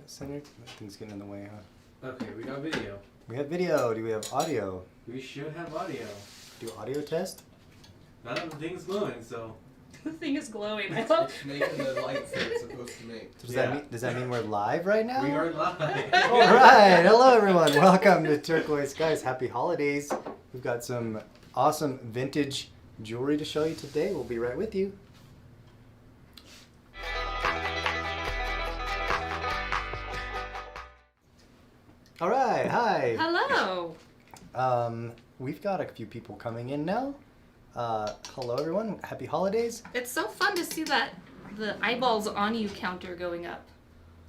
centered? That thing's getting in the way, huh? Okay, we got video. We have video. Do we have audio? We should have audio. Do audio test? None of the thing's glowing, so. The thing is glowing. I love. It's making the lights that it's supposed to make. Does that mean we're live right now? We are live. All right. Hello, everyone. Welcome to Turquoise, guys. Happy holidays. We've got some awesome vintage jewelry to show you today. We'll be right with you. All right. Hi. Hello. We've got a few people coming in now. Hello, everyone. Happy holidays. It's so fun to see that the eyeballs on you counter going up.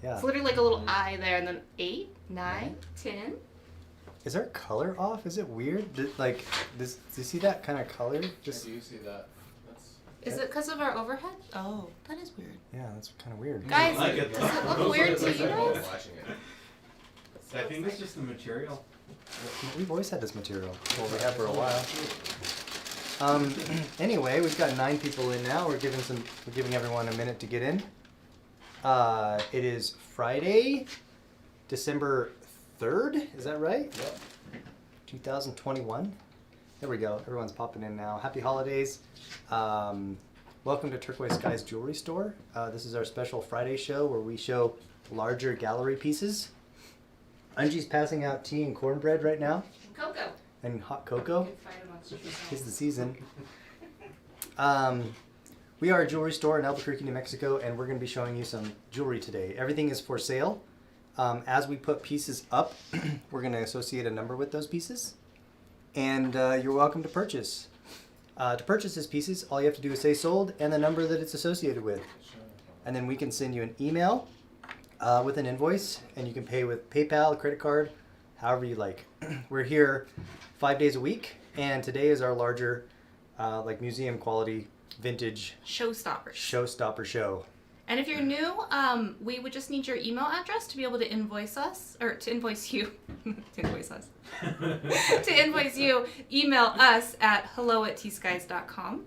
Yeah. It's literally like a little eye there, and then 8, 9, 10. Is our color off? Is it weird? Do you see that kind of color? Just I do see that. That's... Is it because of our overhead? Oh, that is weird. Yeah, that's kind of weird. Guys, I like it, does it look weird to you guys? Watching it. I think it's just the material. We've always had this material. Well, we have for a while. Anyway, we've got 9 people in now. We're giving everyone a minute to get in. It is Friday, December 3rd. Is that right? Yep. 2021. There we go. Everyone's popping in now. Happy holidays. Welcome to Turquoise Skies Jewelry Store. This is our special Friday show where we show larger gallery pieces. Angie's passing out tea and cornbread right now. Cocoa. And hot cocoa. Good fight amongst yourselves. It's the season. We are a jewelry store in Albuquerque, New Mexico, and we're going to be showing you some jewelry today. Everything is for sale. As we put pieces up, we're going to associate a number with those pieces, and you're welcome to purchase. To purchase these pieces, all you have to do is say sold and the number that it's associated with. And then we can send you an email with an invoice, and you can pay with PayPal, credit card, however you like. We're here 5 days a week, and today is our larger, like museum quality, vintage Showstoppers. showstopper show. And if you're new, we would just need your email address to be able to invoice us, or to invoice you. To invoice us. To invoice you, email us at hello@tskies.com.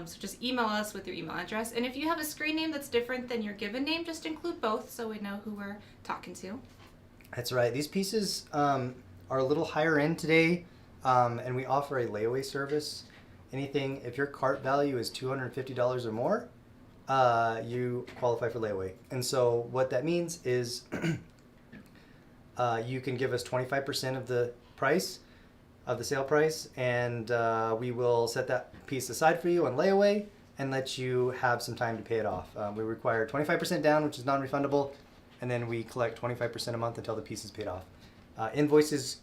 So just email us with your email address. And if you have a screen name that's different than your given name, just include both so we know who we're talking to. That's right. These pieces are a little higher end today, and we offer a layaway service. Anything, if your cart value is $250 or more, you qualify for layaway. And so what that means is you can give us 25% of the price, of the sale price, and we will set that piece aside for you on layaway and let you have some time to pay it off. We require 25% down, which is non-refundable, and then we collect 25% a month until the piece is paid off. Invoices,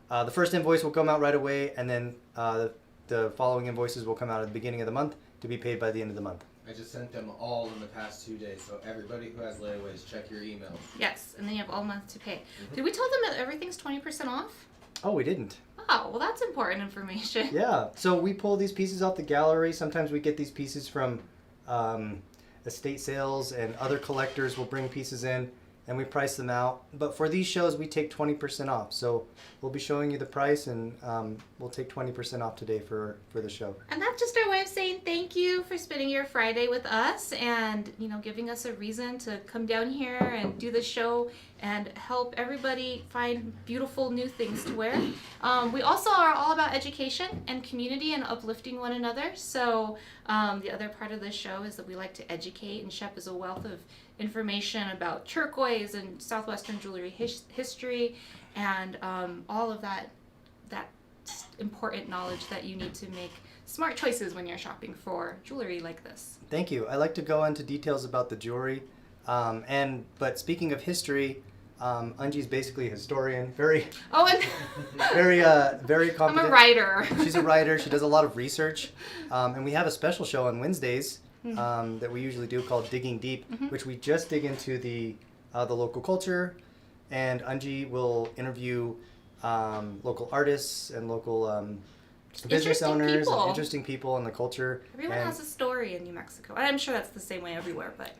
the first invoice will come out right away, and then the following invoices will come out at the beginning of the month to be paid by the end of the month. I just sent them all in the past 2 days, so everybody who has layaways, check your emails. Yes, and then you have all month to pay. Did we tell them that everything's 20% off? Oh, we didn't. Oh, well that's important information. Yeah, so we pull these pieces off the gallery. Sometimes we get these pieces from estate sales, and other collectors will bring pieces in, and we price them out. But for these shows, we take 20% off. So we'll be showing you the price, and we'll take 20% off today for the show. And that's just our way of saying thank you for spending your Friday with us and, you know, giving us a reason to come down here and do the show and help everybody find beautiful new things to wear. We also are all about education and community and uplifting one another. So the other part of this show is that we like to educate, and Shep is a wealth of information about turquoise and Southwestern jewelry history and all of that important knowledge that you need to make smart choices when you're shopping for jewelry like this. Thank you. I like to go into details about the jewelry. But speaking of history, Angie's basically a historian, very competent. I'm a writer. She's a writer. She does a lot of research. And we have a special show on Wednesdays that we usually do called Digging Deep, which we just dig into the local culture. And Angie will interview local artists and local business owners and interesting people in the culture. Everyone has a story in New Mexico. I'm sure that's the same way everywhere, but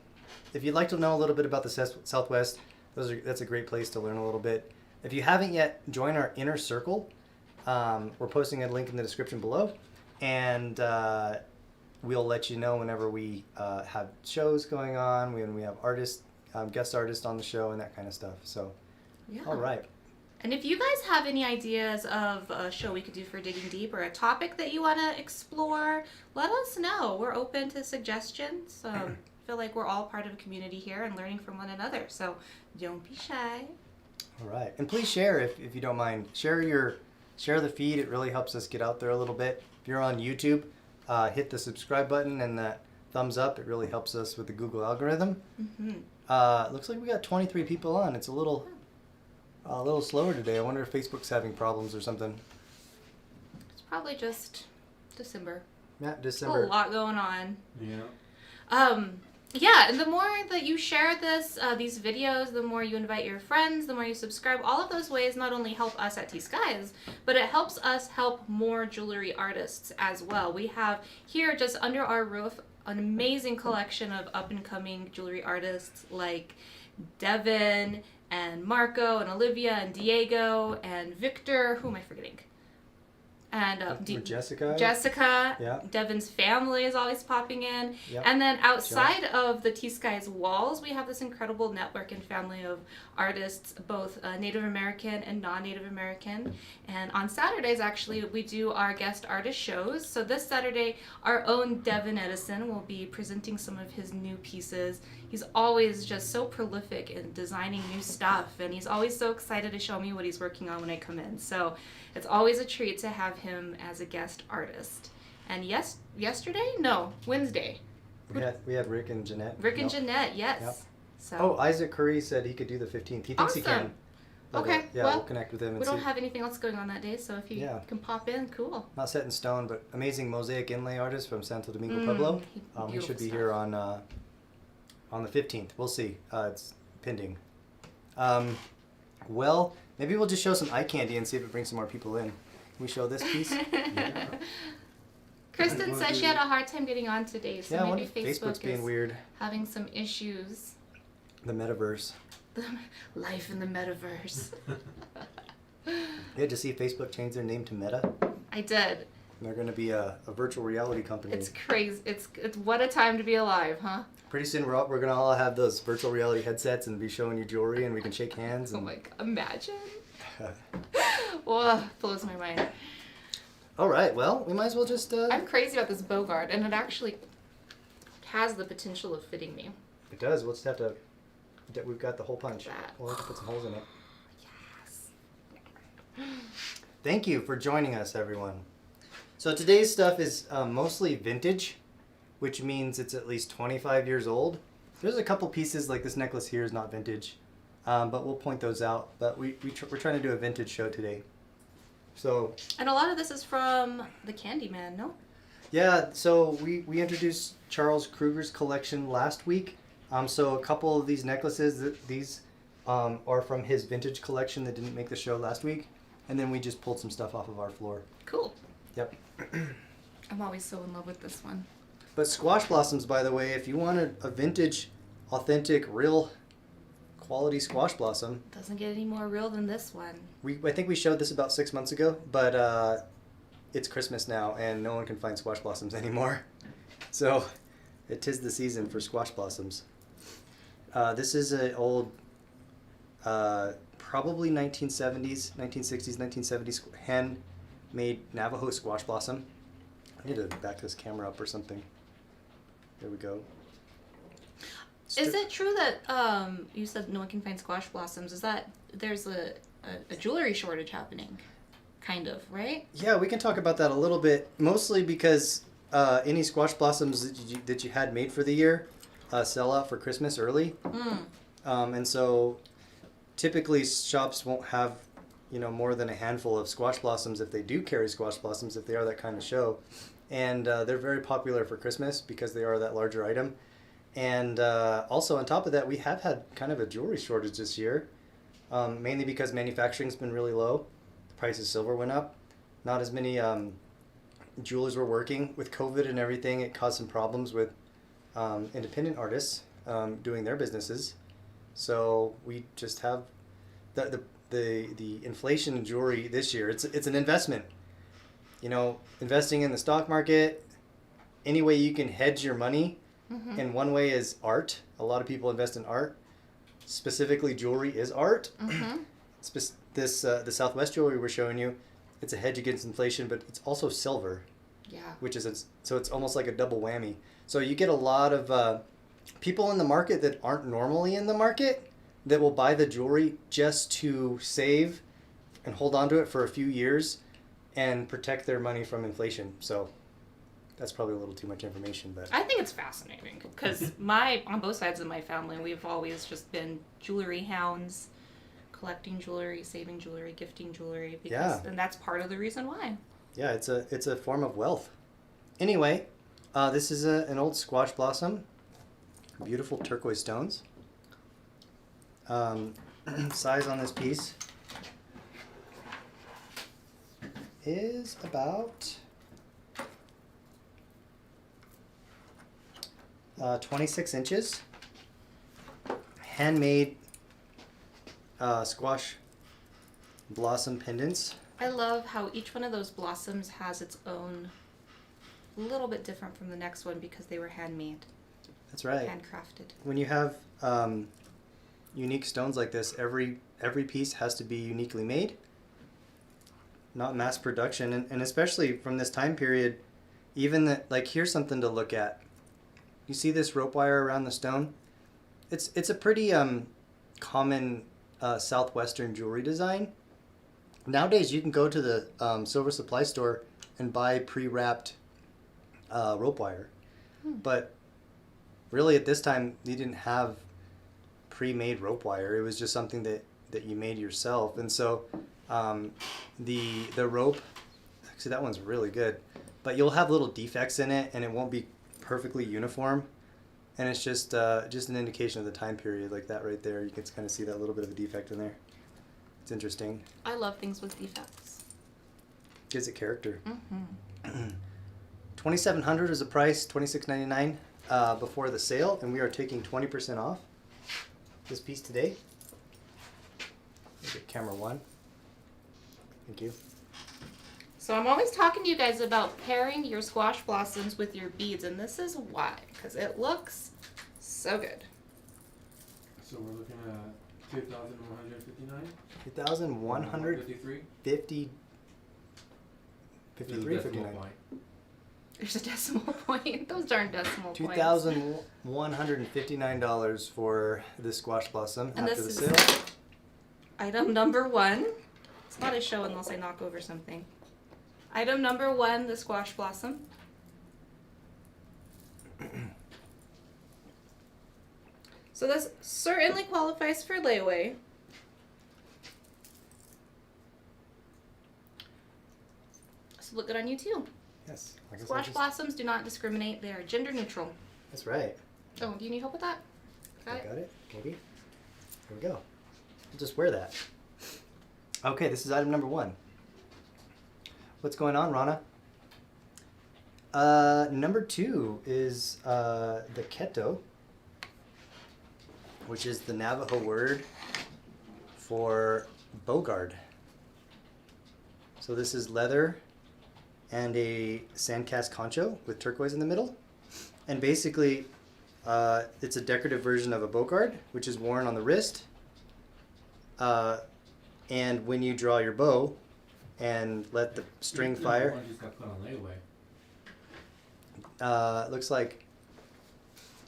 if you'd like to know a little bit about the Southwest, that's a great place to learn a little bit. If you haven't yet, join our inner circle. We're posting a link in the description below, and we'll let you know whenever we have shows going on, when we have artists guest artist on the show and that kind of stuff. So, Yeah. all right. And if you guys have any ideas of a show we could do for Digging Deep or a topic that you want to explore, let us know. We're open to suggestions. I feel like we're all part of a community here and learning from one another. So don't be shy. All right. And please share if you don't mind. Share the feed. It really helps us get out there a little bit. If you're on YouTube, hit the subscribe button and that thumbs up. It really helps us with the Google algorithm. Mm-hmm. Looks like we got 23 people on. It's a little slower today. I wonder if Facebook's having problems or something. It's probably just December. Yeah, A December. lot going on. Yeah. Yeah, and the more that you share these videos, the more you invite your friends, the more you subscribe, all of those ways not only help us at T.Skies, but it helps us help more jewelry artists as well. We have here just under our roof an amazing collection of up-and-coming jewelry artists like Devin and Marco and Olivia and Diego and Victor. Who am I forgetting? And Jessica. Jessica. Yeah. Devin's family is always popping in. Yep. And then outside of the T.Skies walls, we have this incredible network and family of artists, both Native American and non-Native American. And on Saturdays, actually, we do our guest artist shows. So this Saturday, our own Devin Edison will be presenting some of his new pieces. He's always just so prolific in designing new stuff, and he's always so excited to show me what he's working on when I come in. So it's always a treat to have him as a guest artist. And Wednesday. We had Rick and Jeanette. Rick and Yep. Jeanette, yes. Yep. So Oh, Isaac Curry said he could do the 15th. He thinks he Awesome. can. But, Okay, yeah, well, we'll connect with him and we see. don't have anything else going on that day, so if you Yeah. can pop in, cool. Not set in stone, but amazing mosaic inlay artist from Santo Domingo, Mm, Pueblo. He beautiful should be stuff. here on the 15th. We'll see. It's pending. Well, maybe we'll just show some eye candy and see if it brings some more people in. Can we show this piece? Yeah. Kristen Wanna said do- she had a hard time getting on today, so Yeah, I wonder maybe if Facebook's Facebook being is weird. having some issues. The metaverse. Life in the metaverse. You had to see Facebook change their name to Meta. I did. They're going to be a virtual reality company. It's crazy. It's what a time to be alive, huh? Pretty soon we're going to all have those virtual reality headsets and be showing you jewelry and we can shake hands. Oh And... my god, imagine. Well, blows my mind. All right, well, we might as well just... I'm crazy about this Bogart, and it actually has the potential of fitting me. It does. We'll just have to... We've got the hole punch. That. We'll have to put some holes in it. Yes. Thank you for joining us, everyone. So today's stuff is mostly vintage, which means it's at least 25 years old. There's a couple pieces, like this necklace here is not vintage, but we'll point those out. But we're trying to do a vintage show today. So And a lot of this is from the Candyman, no? yeah, so we introduced Charles Kruger's collection last week. So a couple of these necklaces, these are from his vintage collection that didn't make the show last week. And then we just pulled some stuff off of our floor. Cool. Yep. I'm always so in love with this one. But squash blossoms, by the way, if you want a vintage, authentic, real quality squash blossom, Doesn't get any more real than this one. I think we showed this about 6 months ago, but it's Christmas now and no one can find squash blossoms anymore. So it is the season for squash blossoms. This is an old, probably 1960s, 1970s hand-made Navajo squash blossom. I need to back this camera up or something. There we go. Is it true that you said no one can find squash blossoms? Is that there's a jewelry shortage happening? Kind of, right? Yeah, we can talk about that a little bit. Mostly because any squash blossoms that you had made for the year sell out for Christmas early. And so typically shops won't have, more than a handful of squash blossoms if they do carry squash blossoms, if they are that kind of show. And they're very popular for Christmas because they are that larger item. And also on top of that, we have had kind of a jewelry shortage this year, mainly because manufacturing's been really low. The price of silver went up. Not as many jewelers were working. With COVID and everything, it caused some problems with independent artists doing their businesses. So we just have the inflation in jewelry this year. It's an investment. Investing in the stock market, any way you can hedge your money. And one way is art. A lot of people invest in art. specifically jewelry is art. Mm-hmm. The Southwest jewelry we're showing you, it's a hedge against inflation, but it's also silver, Yeah. which is so it's almost like a double whammy. So you get a lot of people in the market that aren't normally in the market that will buy the jewelry just to save and hold on to it for a few years and protect their money from inflation. So that's probably a little too much information, but I think it's fascinating because on both sides of my family, we've always just been jewelry hounds, collecting jewelry, saving jewelry, gifting jewelry. And that's part of the reason why. yeah, it's a form of wealth. Anyway, this is an old squash blossom, beautiful turquoise stones. Size on this piece is about 26 inches. Handmade squash blossom pendants. I love how each one of those blossoms has its own, a little bit different from the next one because they were handmade, That's right. handcrafted. When you have unique stones like this, every piece has to be uniquely made, not mass production, and especially from this time period, even that, like, here's something to look at. You see this rope wire around the stone? It's a pretty common southwestern jewelry design. Nowadays, you can go to the silver supply store and buy pre-wrapped rope wire, but really at this time you didn't have pre-made rope wire. It was just something that you made yourself, and so the rope, actually that one's really good, but you'll have little defects in it and it won't be perfectly uniform, and it's just an indication of the time period. Like that right there, you can kind of see that little bit of a defect in there. It's interesting. I love things with defects. Gives it character. Mm-hmm. $2,700 is the price, $26.99 before the sale, and we are taking 20% off this piece today. Look at camera one. Thank you. So I'm always talking to you guys about pairing your squash blossoms with your beads, and this is why, because it looks so good. So we're looking at 2,159? 2,150. 53? 53, 59. There's a decimal point. Those darn decimal points. $2,159 for this squash blossom And after the this sale. is item number 1. It's not a show unless I knock over something. Item number 1, the squash blossom. So this certainly qualifies for layaway. So look good on you too. Yes. I guess Squash blossoms do not discriminate. They are gender neutral. That's right. Oh, do you need help with that? Got it? Got it? Maybe. Here we go. We'll just wear that. Okay, this is item number 1. What's going on, Rana? Number 2 is the keto, which is the Navajo word for bogard. So this is leather and a sandcast concho with turquoise in the middle. And basically, it's a decorative version of a bogard, which is worn on the wrist. And when you draw your bow and let the string fire, One just got put on layaway. it looks like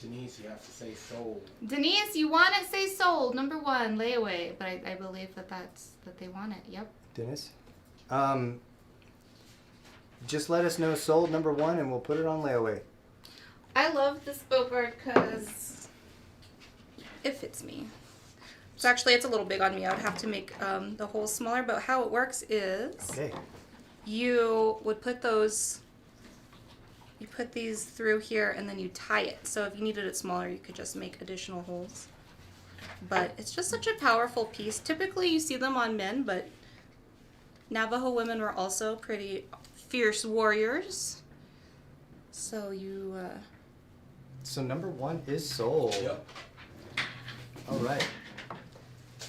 Denise, you have to say sold. Denise, you want it? Say sold. Number 1, layaway. But I believe that they want it. Yep. Dennis. Just let us know sold number 1 and we'll put it on layaway. I love this bogard because it fits me. So actually, it's a little big on me. I would have to make the hole smaller. But how it works is Okay. you would put these through here and then you tie it. So if you needed it smaller, you could just make additional holes. But it's just such a powerful piece. Typically, you see them on men, but Navajo women were also pretty fierce warriors. So you... So number 1 is sold. Yep. All right.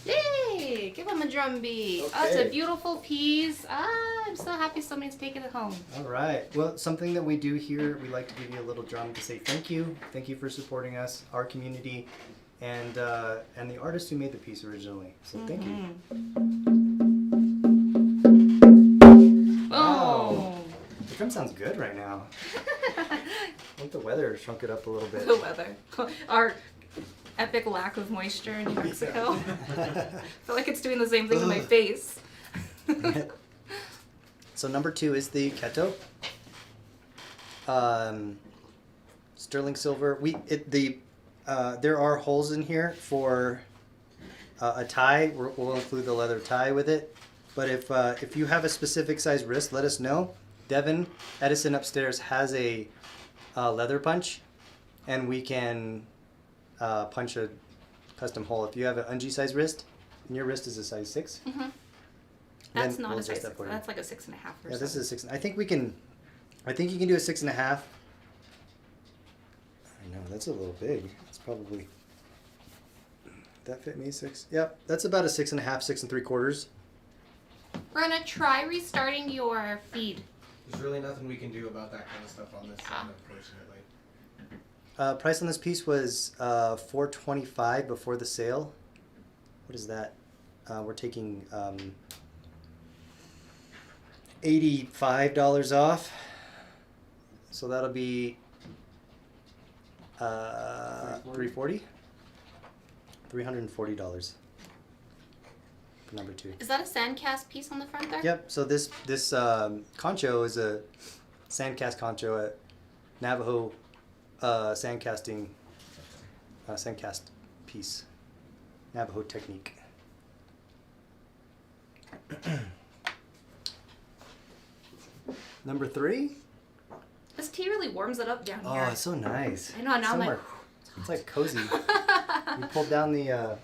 Yay! Give them a drum beat. Oh, it's a Okay. beautiful piece. I'm so happy somebody's taking it home. All right. Well, something that we do here, we like to give you a little drum to say thank you. Thank you for supporting us, our community. and the artist who made the piece originally. So thank you. Oh. The drum sounds good right now. I think the weather shrunk it up a little bit. The weather. Our epic lack of moisture in New Mexico. I feel like it's doing the same thing to my face. So number 2 is the Keto. Sterling silver. There are holes in here for a tie. We'll include the leather tie with it. But if you have a specific size wrist, let us know. Devin Edison upstairs has a leather punch, and we can punch a custom hole. If you have an Ungi size wrist, and your wrist is a size 6. Mm-hmm. then That's not we'll a size adjust that 6. for you. That's like a 6.5 or Yeah, something. this is a 6. I think you can do a 6.5. I know that's a little big. It's probably that fit me 6. Yep, that's about a 6.5, 6 3/4. We're gonna try restarting your feed. There's really nothing we can do about that kind of stuff on this end, unfortunately. Price on this piece was $425 before the sale. What is that? We're taking $85 off. So that'll be $340. $340 for number 2. Is that a sandcast piece on the front there? Yep. So this concho is a sandcast concho at Navajo sandcast piece. Navajo technique. Number 3. This tea really warms it up down Oh, here. it's so nice. I know, now I'm like, it's like cozy. We pulled down the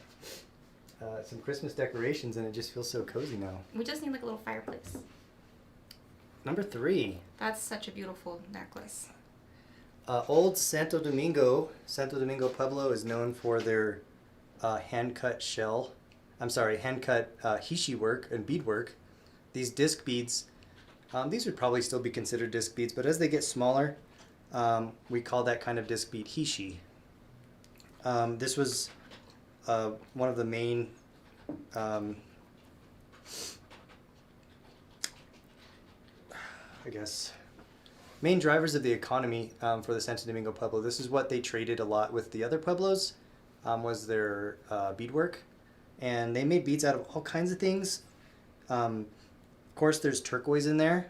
some Christmas decorations, and it just feels so cozy now. we just need like a little fireplace. Number 3. That's such a beautiful necklace. Old Santo Domingo Pueblo is known for their hand-cut hishi work and bead work. These disc beads, these would probably still be considered disc beads, but as they get smaller, we call that kind of disc bead hishi. This was one of the main main drivers of the economy for the Santo Domingo Pueblo. This is what they traded a lot with the other pueblos, was their beadwork. And they made beads out of all kinds of things. Of course, there's turquoise in there.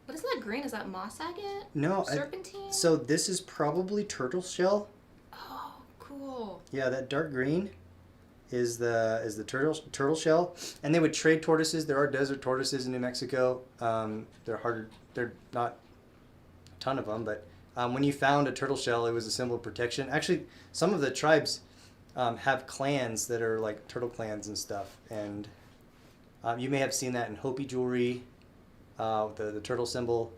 What is that green? Is that moss agate? No, Serpentine? so this is probably turtle shell. Oh, cool. Yeah, that dark green is the turtle shell. And they would trade tortoises. There are desert tortoises in New Mexico. They're harder. They're not a ton of them, but when you found a turtle shell, it was a symbol of protection. Actually, some of the tribes have clans that are like turtle clans and stuff. And you may have seen that in Hopi jewelry, the turtle symbol.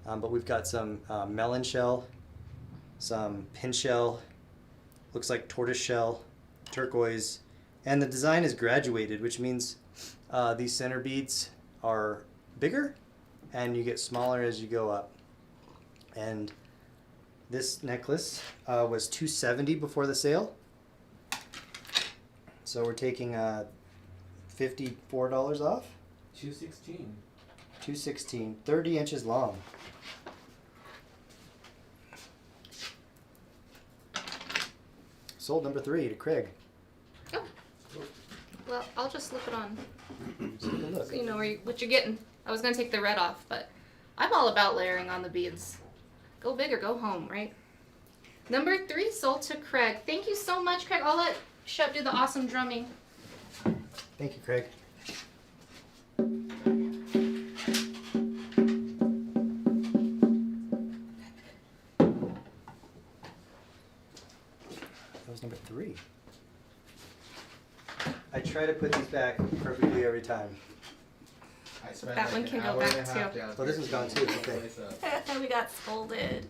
But we've got some melon shell, some pin shell, looks like tortoise shell, turquoise, and the design is graduated, which means these center beads are bigger and you get smaller as you go up. And this necklace was $270 before the sale, so we're taking $54 off. 216. $216, 30 inches long. Sold number 3 to Craig. Oh. Well, I'll just slip it on So take a look. so you know what you're getting. I was going to take the red off, but I'm all about layering on the beads. Go big or go home, right? Number 3 sold to Craig. Thank you so much, Craig. I'll let Shep do the awesome drumming. Thank you, Craig. That was number 3. I try to put these back perfectly every time. I spent That like one an can go hour and back a half too. down Oh, this here one's gone cleaning too, the okay. place up. We got scolded.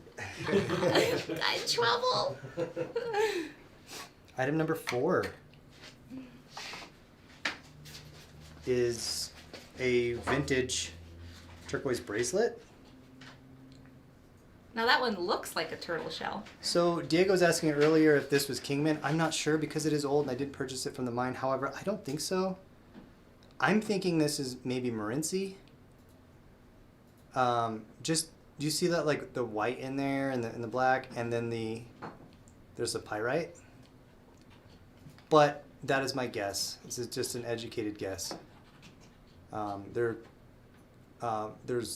Got in trouble. Item number 4 is a vintage turquoise bracelet. Now that one looks like a turtle shell. So Diego was asking earlier if this was Kingman. I'm not sure because it is old and I did purchase it from the mine. However, I don't think so. I'm thinking this is maybe Morinci. Just, do you see that, like the white in there and the black, and then there's a pyrite? But that is my guess. This is just an educated guess. There's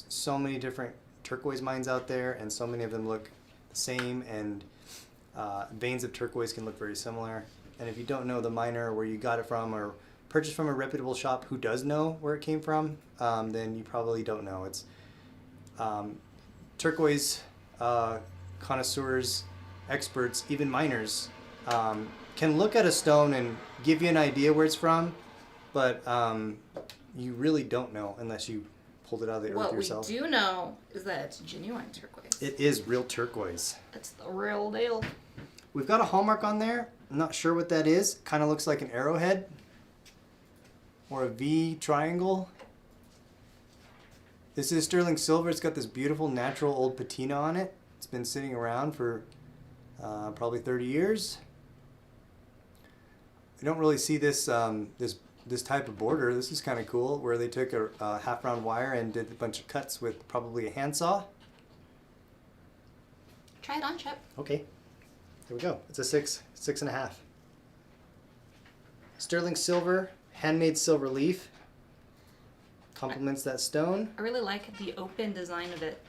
so many different turquoise mines out there, and so many of them look the same, and veins of turquoise can look very similar. And if you don't know the miner or where you got it from, or purchased from a reputable shop who does know where it came from, then you probably don't know. It's turquoise connoisseurs, experts, even miners can look at a stone and give you an idea where it's from, but you really don't know unless you pulled it out of the earth yourself. What we do know is that it's genuine turquoise. It is real turquoise. It's the real deal. We've got a hallmark on there. I'm not sure what that is. Kind of looks like an arrowhead or a V triangle. This is sterling silver. It's got this beautiful natural old patina on it. It's been sitting around for probably 30 years. I don't really see this this type of border. This is kind of cool, where they took a half round wire and did a bunch of cuts with probably a handsaw. Try it on, Chip. Okay, there we go. It's a 6.5. Sterling silver, handmade silver leaf. Complements that stone. I really like the open design of it.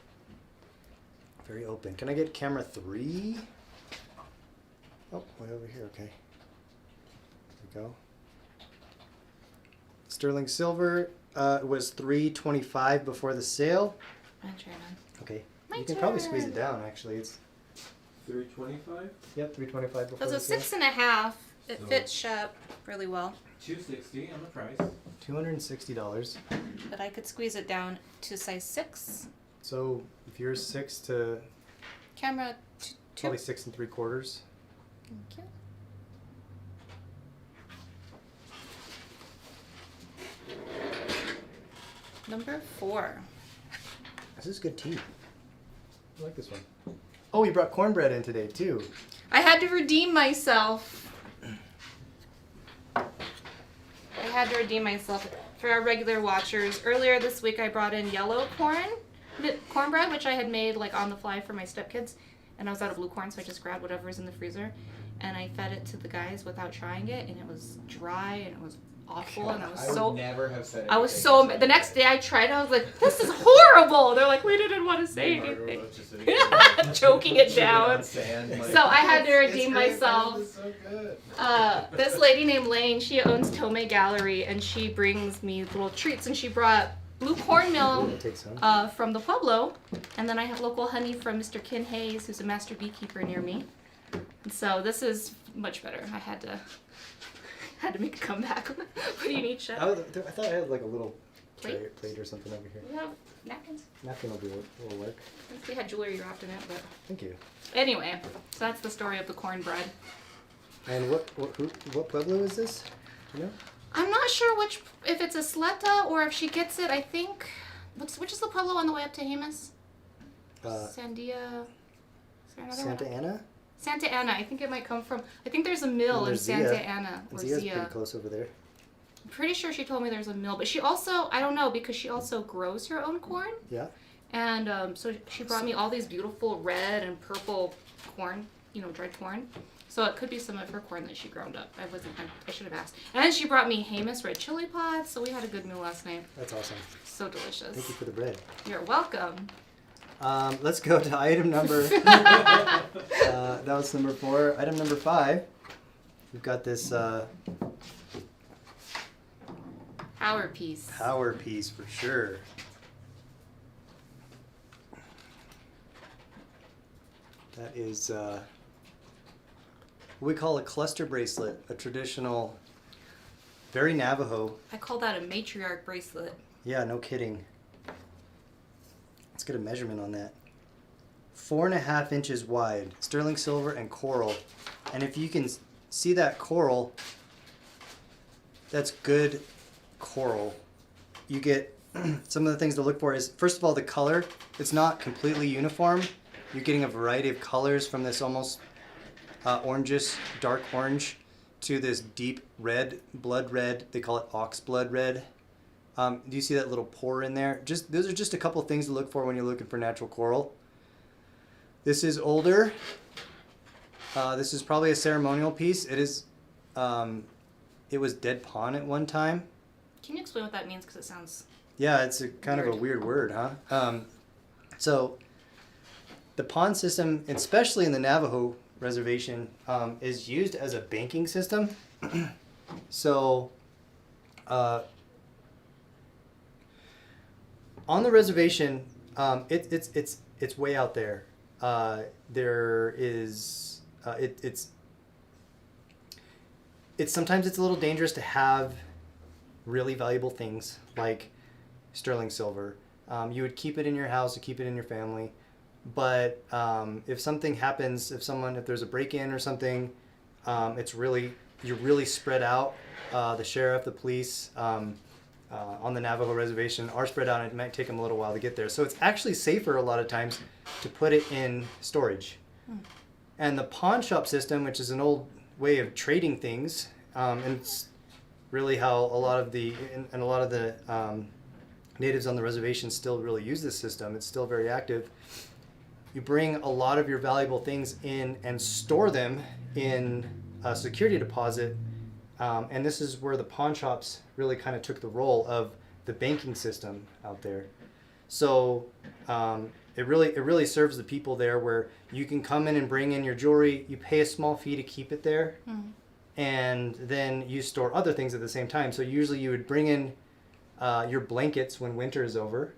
Very open. Can I get camera 3? Oh, way over here. Okay. There we go. Sterling silver was $325 before the sale. I'm trying on. Okay. My You can probably turn. squeeze it down. Actually, it's 325. yep, $325 before That's the a sale. 6.5. It So- fits Shep really well, 260 on the price. $260. but I could squeeze it down to size 6. So if you're 6 to Camera 2. probably 6 3/4. Thank you. Number 4. This is good tea. I like this one. Oh, you brought cornbread in today too. I had to redeem myself. For our regular watchers. Earlier this week I brought in yellow cornbread, which I had made like on the fly for my stepkids. And I was out of blue corn, so I just grabbed whatever was in the freezer. And I fed it to the guys without trying it, and it was dry and it was awful, and I would never have said I was anything so else. the next day I tried it, I was like, this is horrible. They're like, we didn't want to say Margaret anything. was just sitting there Choking it chewing down. on sand, like, So I had to "It's redeem great, myself. It's so good." This lady named Lane, she owns Tomei Gallery, and she brings me little treats, and she brought blue cornmeal I'll take some. from the Pueblo, and then I have local honey from Mr. Ken Hayes, who's a master beekeeper near me. And so this is much better. I had to make a comeback. What do you need, Chef? I thought I had like a little Plate? plate or something over here. We have napkins. Napkin will work. We had jewelry wrapped in it, but Thank you. anyway, so that's the story of the cornbread. And what Pueblo is this? Do you know? I'm not sure if it's a Sleta or if she gets it. I think which is the Pueblo on the way up to Jemez? Sandia. Is there another Santa one? Ana? Santa Ana. I think it might come from. I think there's a mill in there's Santa Zia. Ana or Zia's Zia. pretty close over there. I'm pretty sure she told me there's a mill, but she also I don't know because she also grows her own corn, Yeah. and so she brought me all these beautiful red and purple corn, dried corn. So it could be some of her corn that she ground up. I should have asked. And then she brought me Jemez red chili pods, so we had a good meal last night. That's awesome. So delicious. Thank you for the bread. You're welcome. Let's go to item number. That was number 4. Item number 5. We've got this Power piece. power piece for sure. That is what we call a cluster bracelet, a traditional, very Navajo. I call that a matriarch bracelet. Yeah, no kidding. Let's get a measurement on that. 4.5 inches wide, sterling silver and coral. And if you can see that coral, that's good coral. You get some of the things to look for is, first of all, the color. It's not completely uniform. You're getting a variety of colors from this almost orangish, dark orange to this deep red, blood red. They call it ox blood red. Do you see that little pore in there? Those are just a couple things to look for when you're looking for natural coral. This is older. This is probably a ceremonial piece. It is. It was dead pawn at one time. Can you explain what that means? Because it sounds... Yeah, it's a kind of a weird word, huh? So the pawn system, especially in the Navajo reservation, is used as a banking system. So on the reservation, it's way out there. There is it's sometimes it's a little dangerous to have really valuable things like sterling silver. You would keep it in your house, you keep it in your family, but if something happens, if there's a break-in or something, you're really spread out. The sheriff, the police on the Navajo reservation are spread out, and it might take them a little while to get there. So it's actually safer a lot of times to put it in storage. And the pawn shop system, which is an old way of trading things, and it's really how a lot of the natives on the reservation still really use this system. It's still very active. You bring a lot of your valuable things in and store them in a security deposit, and this is where the pawn shops really kind of took the role of the banking system out there. So it really serves the people there, where you can come in and bring in your jewelry. You pay a small fee to keep it there, and then you store other things at the same time. So usually you would bring in your blankets when winter is over,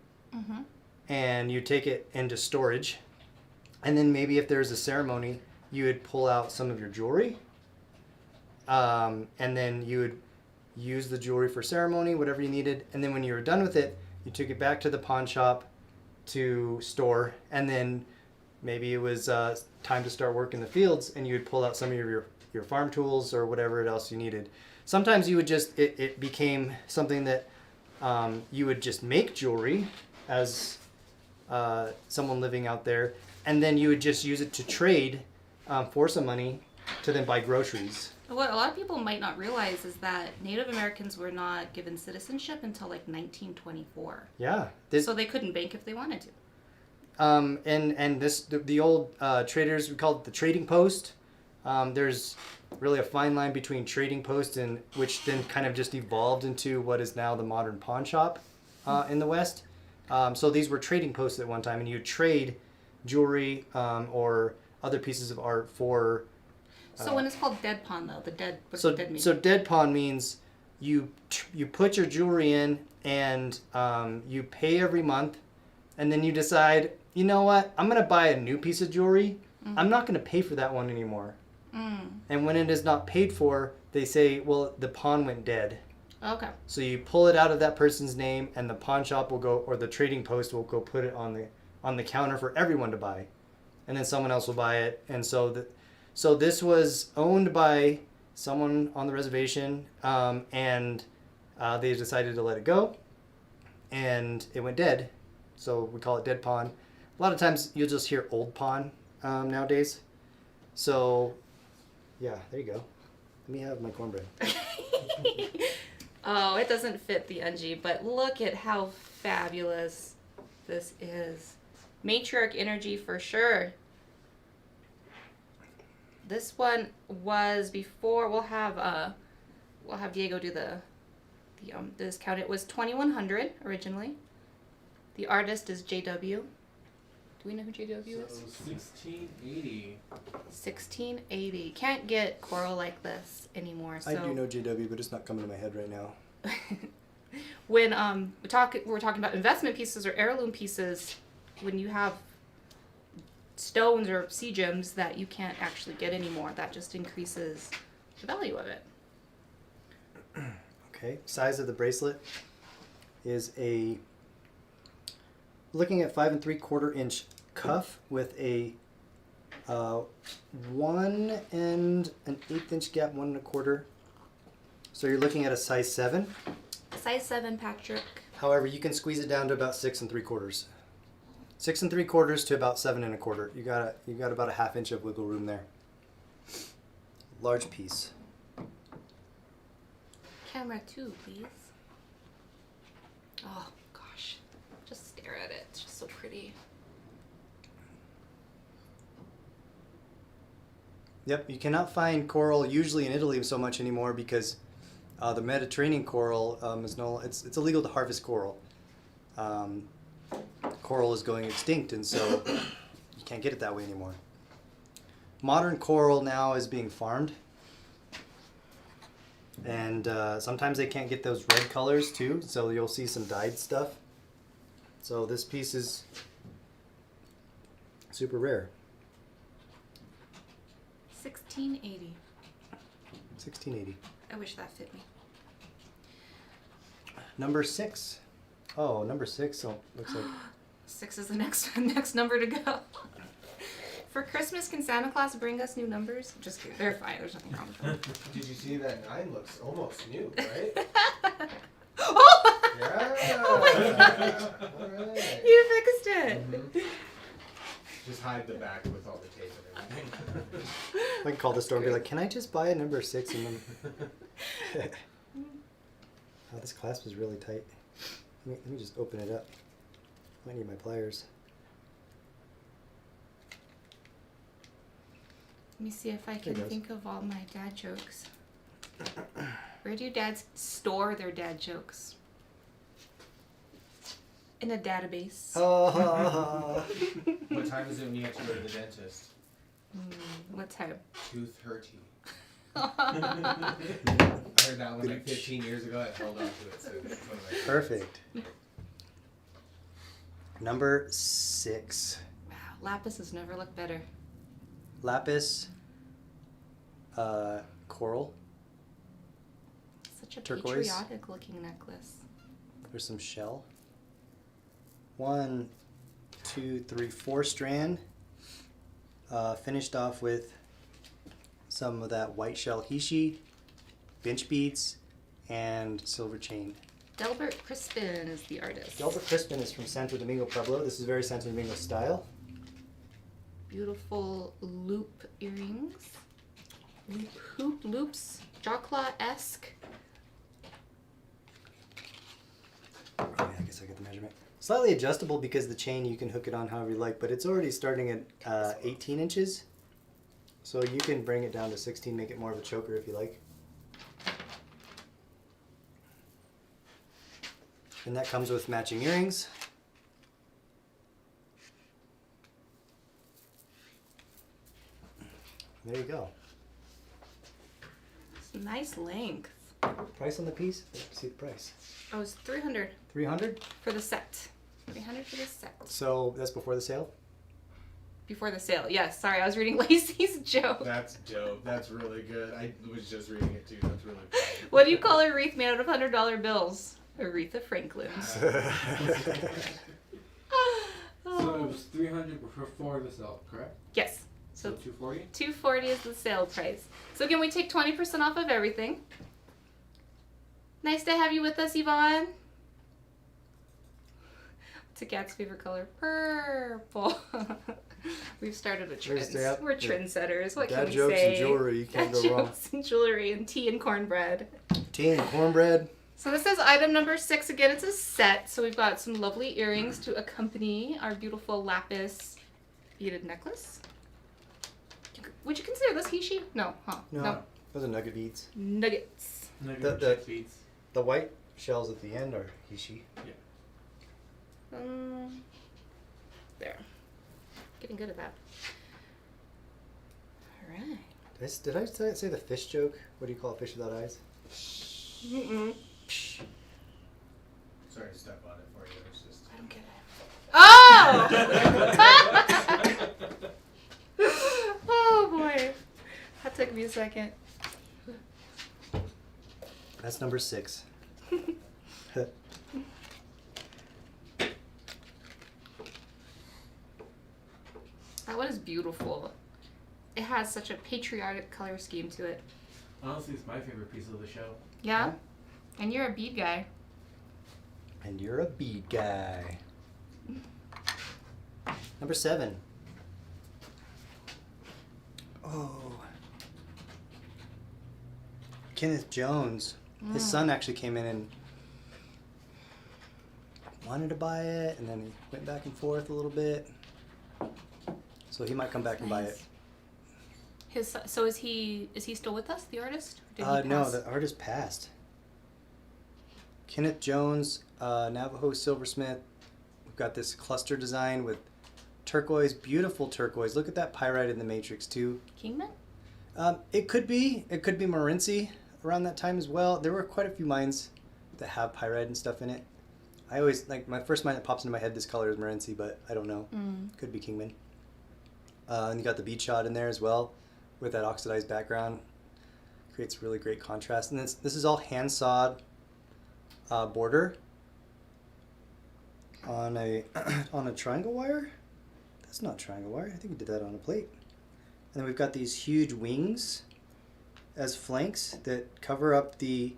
and you take it into storage. And then maybe if there's a ceremony, you would pull out some of your jewelry, and then you would use the jewelry for ceremony, whatever you needed. And then when you were done with it, you took it back to the pawn shop to store, and then maybe it was time to start work in the fields, and you would pull out some of your farm tools or whatever else you needed. Sometimes you would just, it became something that you would just make jewelry as someone living out there, and then you would just use it to trade for some money to then buy groceries. What a lot of people might not realize is that Native Americans were not given citizenship until like 1924. Yeah. So they couldn't bank if they wanted to. And the old traders, we called it the trading post. There's really a fine line between trading post and which then kind of just evolved into what is now the modern pawn shop in the West. So these were trading posts at one time, and you trade jewelry or other pieces of art for. So when it's called dead pawn, though, what's dead mean? So dead pawn means you put your jewelry in, and you pay every month, and then you decide, you know what, I'm going to buy a new piece of jewelry. I'm not going to pay for that one anymore. And when it is not paid for, they say, well, the pawn went dead. Okay. So you pull it out of that person's name, and the pawn shop will go, or the trading post will go put it on the counter for everyone to buy, and then someone else will buy it. And so this was owned by someone on the reservation, and they decided to let it go, and it went dead. So we call it dead pawn. A lot of times you'll just hear old pawn nowadays. So yeah, there you go. Let me have my cornbread. Oh, it doesn't fit the Ungie, but look at how fabulous this is. Matriarch energy for sure. This one was before. We'll have Diego do the discount. It was $2,100 originally. The artist is JW. Do we know who JW is? 1680. 1680. Can't get coral like this anymore. So. I do know JW, but it's not coming to my head right now. When we're talking about investment pieces or heirloom pieces, when you have stones or sea gems that you can't actually get anymore, that just increases the value of it. Okay, size of the bracelet is looking at 5 3/4 inch cuff with a 1 and an 1/8 inch gap, 1 1/4. So you're looking at a size 7. Size 7, Patrick. However, you can squeeze it down to about 6 3/4. 6 3/4 to about 7 1/4. You got about a 1/2 inch of wiggle room there. Large piece. Camera 2, please. Oh gosh, just stare at it. It's just so pretty. Yep, you cannot find coral usually in Italy so much anymore because the Mediterranean coral it's illegal to harvest coral. Coral is going extinct, and so you can't get it that way anymore. Modern coral now is being farmed, and sometimes they can't get those red colors too, so you'll see some dyed stuff. So this piece is super rare. 1680. 1680. I wish that fit me. Number 6. Oh, number 6. So looks like 6 is the next number to go. For Christmas, can Santa Claus bring us new numbers? Just kidding. They're fine. There's nothing wrong with them. Did you see that 9 looks almost new, right? Oh! Yeah. Oh my gosh. All right. You fixed it. Mhm. Just hide the back with all the tape and everything. I can call the store and be like, "Can I just buy a number 6?" And then oh, this clasp is really tight. Let me just open it up. I might need my pliers. Let me see if I There can it goes. think of all my dad jokes. Where do dads store their dad jokes? In a database. Oh, What time is it when you have to go to the dentist? What time? Tooth hurty. I heard that one like 15 years ago. I held on to it. So it's one of my favorites. perfect. Number 6. Wow, lapis has never looked better. Lapis. Coral. Such a Turquoise. patriotic looking necklace. There's some shell. 1, 2, 3, 4 strand. Finished off with some of that white shell hishi, bench beads, and silver chain. Delbert Crispin is the artist. Delbert Crispin is from Santo Domingo, Pueblo. This is very Santo Domingo style. Beautiful loop earrings. Hoop loops. Jawclaw-esque. Oh, yeah, I guess I get the measurement. Slightly adjustable because the chain, you can hook it on however you like, but it's already starting at 18 inches. So you can bring it down to 16, make it more of a choker if you like. And that comes with matching earrings. There you go. It's a nice length. Price on the piece? Let's see the price. Oh, it's 300 $300? for the set. 300 for the set. So that's before the sale? Before the sale. Yes, sorry, I was reading Lacey's joke. That's dope. That's really good. I was just reading it too. That's really funny. What do you call a wreath made out of $100 bills? Aretha Franklin's. So it was 300 before the sale, correct? Yes. So So 240? $240 is the sale price. So can we take 20% off of everything? Nice to have you with us, Yvonne. What's a cat's favorite color? Purple. We've started a trend. Yep. We're trendsetters. What Dad can we jokes say? and jewelry, you can't Dad go wrong. jokes and jewelry and tea and cornbread. Tea and cornbread. So this is item number 6. Again, it's a set. So we've got some lovely earrings to accompany our beautiful lapis beaded necklace. Would you consider this hishi? No, huh? No, those are nugget beads. Nuggets. The- The white shells at the end are hishi. There. Getting good at that. Alright. Did I say the fish joke? What do you call a fish without eyes? Mm-mm. Sorry to step on it for you. It's just. I don't get it. Oh! Oh boy. That took me a second. That's number 6. That one is beautiful. It has such a patriotic color scheme to it. Honestly, it's my favorite piece of the show. Yeah? And you're a bead guy. And you're a bead guy. Number 7. Oh. Kenneth Jones. His son actually came in and wanted to buy it, and then he went back and forth a little bit. So he might come back and buy it. So is he still with us, the artist? Or did he No, pass? the artist passed. Kenneth Jones, Navajo silversmith. We've got this cluster design with turquoise, beautiful turquoise. Look at that pyrite in the matrix too. Kingman? It could be Morenci around that time as well. There were quite a few mines that have pyrite and stuff in it. I always, like, my first mine that pops into my head this color is Morenci, but I don't know. Could be Kingman. And you got the bead shot in there as well with that oxidized background. Creates really great contrast. And this is all hand sawed border on a on a triangle wire. That's not triangle wire. I think we did that on a plate. And then we've got these huge wings as flanks that cover up the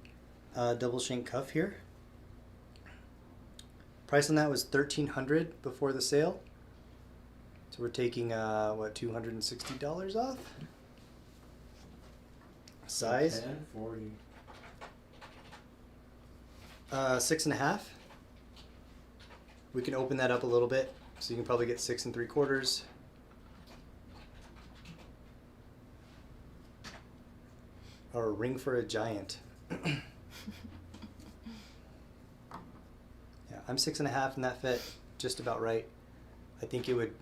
double shank cuff here. Price on that was $1,300 before the sale. So we're taking what, $260 off? Size? 10, 40. 6.5. We can open that up a little bit, so you can probably get 6 3/4. Or a ring for a giant. Yeah, I'm 6.5, and that fit just about right. I think it would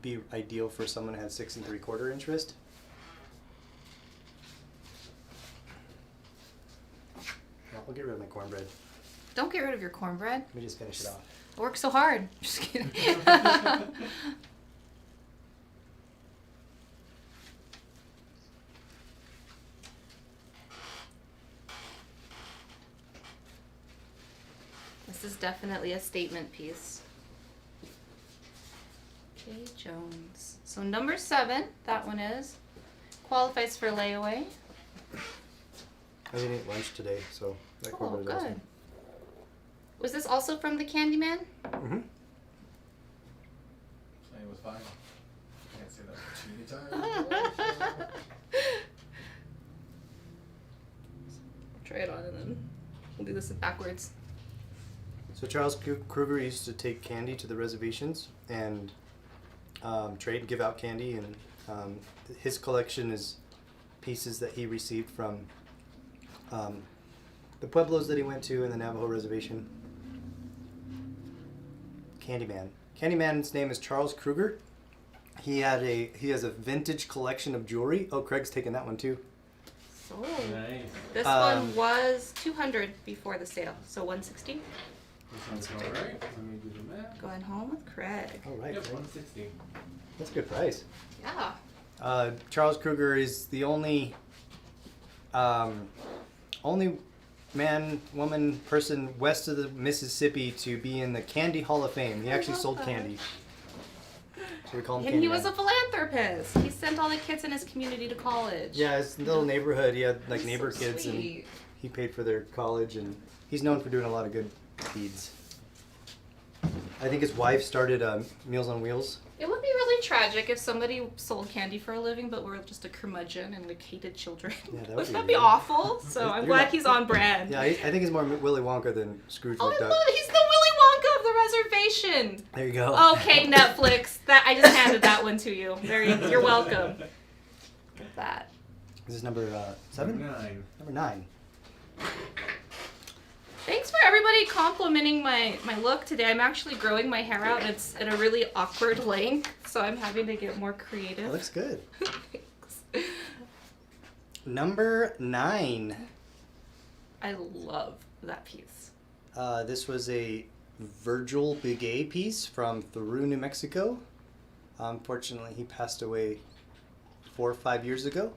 be ideal for someone who had 6 3/4 inch wrist. I'll get rid of my cornbread. Don't get rid of your cornbread. Let me just finish it off. I work so hard. Just kidding. This is definitely a statement piece. K. Jones. So number 7, that one is, qualifies for layaway. I didn't eat lunch today, so that Oh, cornbread is good. awesome. Was this also from the Candyman? Mm-hmm. Playing with fire. Can't say that for 2 guitars. Try it on and then we'll do this backwards. So Charles Kruger used to take candy to the reservations and trade, give out candy, and his collection is pieces that he received from the pueblos that he went to in the Navajo reservation. Candyman. Candyman's name is Charles Kruger. He has a vintage collection of jewelry. Oh, Craig's taking that one too. So Nice. this one was $200 before the sale, so $160. That sounds about right. Let me do the math. Going home with Craig. All right, Yep, Craig. 160. That's a good price. Yeah. Charles Kruger is the only man, woman, person west of the Mississippi to be in the Candy Hall of Fame. He actually love sold that. candy. So we call him And he was Candyman. a philanthropist. He sent all the kids in his community to college. Yeah, his little neighborhood. He had like That's neighbor so kids, and sweet. he paid for their college, and he's known for doing a lot of good deeds. I think his wife started Meals on Wheels. It would be really tragic if somebody sold candy for a living, but were just a curmudgeon and like hated children. Yeah, that would Wouldn't be that be weird. awful? So They're I'm glad not- he's on brand. Yeah, I think he's more Willy Wonka than Scrooge Oh, I McDuck. love it. He's the Willy Wonka of the reservation. There you go. Okay, Netflix. That I just handed that one to you. You're welcome. Look at that. This is number 7? 9. Number 9. Thanks for everybody complimenting my look today. I'm actually growing my hair out and it's at a really awkward length, so I'm having to get more That creative. looks good. Thanks. Number 9. I love that piece. This was a Virgil Biguet piece from Thoreau, New Mexico. Unfortunately, he passed away 4 or 5 years ago.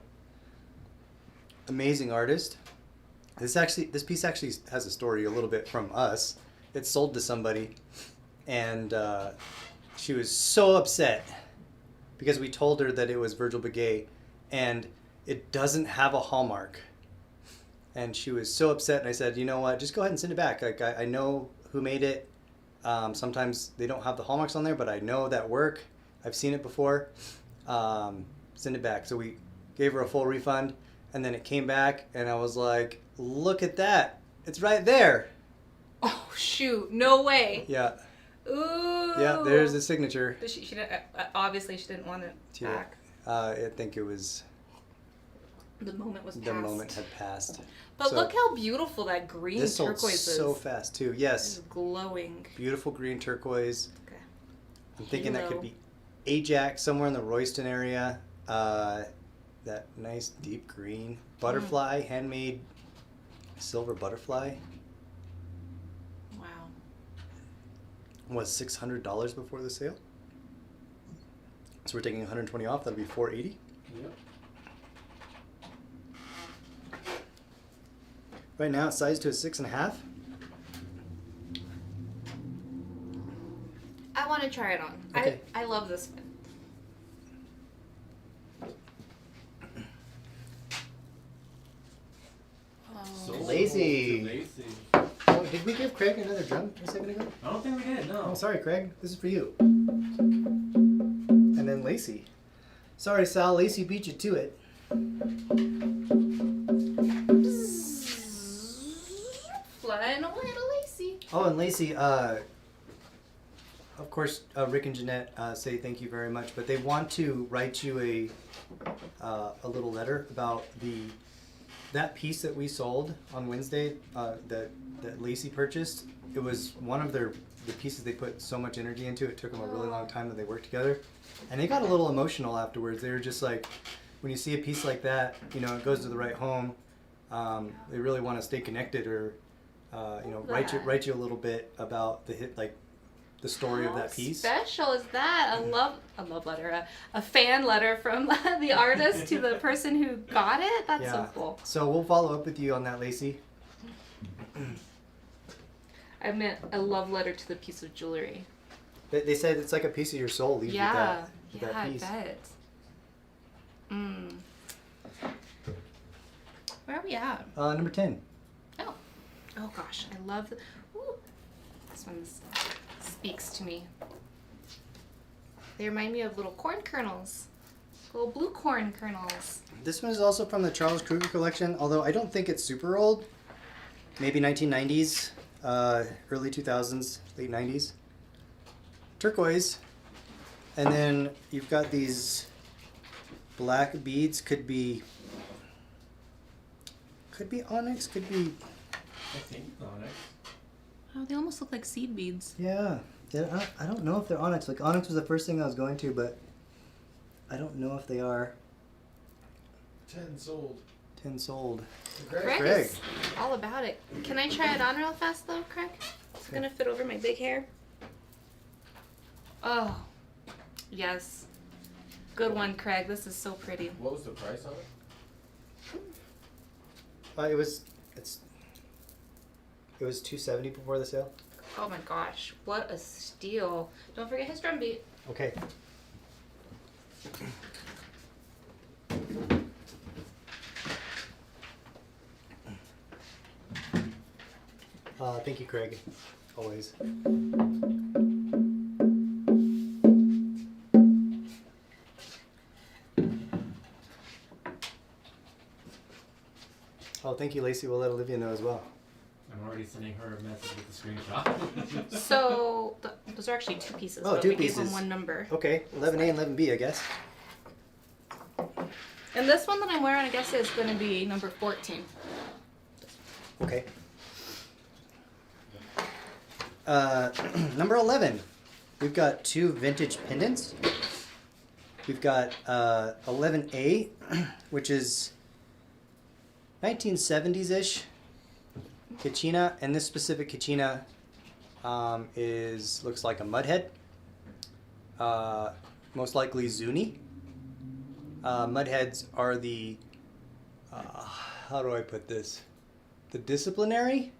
Amazing artist. This piece actually has a story a little bit from us. It sold to somebody, and she was so upset because we told her that it was Virgil Biguet, and it doesn't have a hallmark. And she was so upset, and I said, you know what, just go ahead and send it back. Like, I know who made it. Sometimes they don't have the hallmarks on there, but I know that work. I've seen it before. Send it back. So we gave her a full refund, and then it came back, and I was like, look at that. It's right there. Oh, shoot. No way. Yeah. Ooh. Yeah, there's the signature. But she didn't, obviously she didn't want it back. I think it was... The moment was The past. moment had passed. But So, look how beautiful that green this sold turquoise is. so fast, too. It's Yes. glowing. Beautiful green turquoise. Okay. I'm thinking that could Halo. be Ajax, somewhere in the Royston area. That nice deep green. Butterfly, handmade silver butterfly. Wow. Was $600 before the sale. So we're taking 120 off. That'll be $480. Yep. Right now it's sized to a 6.5. I want to try it on. Okay. I love this one. So Lacy. Lacy. Oh, did we give Craig another drum a second ago? I don't think we did. No. Oh, sorry, Craig. This is for you. And then Lacey. Sorry, Sal. Lacey beat you to it. Flying away to Lacey. Oh, and Lacey, of course, Rick and Jeanette say thank you very much, but they want to write you a little letter about that piece that we sold on Wednesday that Lacey purchased. It was one of the pieces they put so much energy into. It took them a really long time that they worked together, and they got a little emotional afterwards. They were just like, when you see a piece like that, it goes to the right home. They really want to stay connected, or write you a little bit about the story of that piece. How special is that? A love letter, a fan letter from the artist to the person who got it. That's so cool. So we'll follow up with you on that, Lacey. I meant a love letter to the piece of jewelry. They said it's like a piece of your soul leaves with that piece. I bet. Where are we at? Number 10. Oh gosh, I love this one speaks to me. They remind me of little corn kernels, little blue corn kernels. This one is also from the Charles Kruger collection, although I don't think it's super old. Maybe 1990s, early 2000s, late 90s. Turquoise. And then you've got these black beads. Could be onyx, could be... I think onyx. Oh, they almost look like seed beads. Yeah, I don't know if they're onyx. Like, onyx was the first thing I was going to, but I don't know if they are. 10 sold. 10 sold. Craig is all about it. Can I try it on real fast though, Craig? It's gonna fit over my big hair. Oh, yes. Good one, Craig. This is so pretty. What was the price on it? It was $270 before the sale. Oh my gosh, what a steal. Don't forget his drum beat. Okay. Thank you, Craig. Always. Oh, thank you, Lacey. We'll let Olivia know as well. I'm already sending her a message with the screenshot. So those are actually two pieces. Oh, but two we pieces. gave them one number. Okay, 11A and 11B, I guess. And this one that I'm wearing, I guess, is going to be number 14. Okay. Number 11. We've got two vintage pendants. We've got 11A, which is 1970s-ish Kachina, and this specific Kachina looks like a mud head. Most likely Zuni. Mud heads are the how do I put this? The disciplinary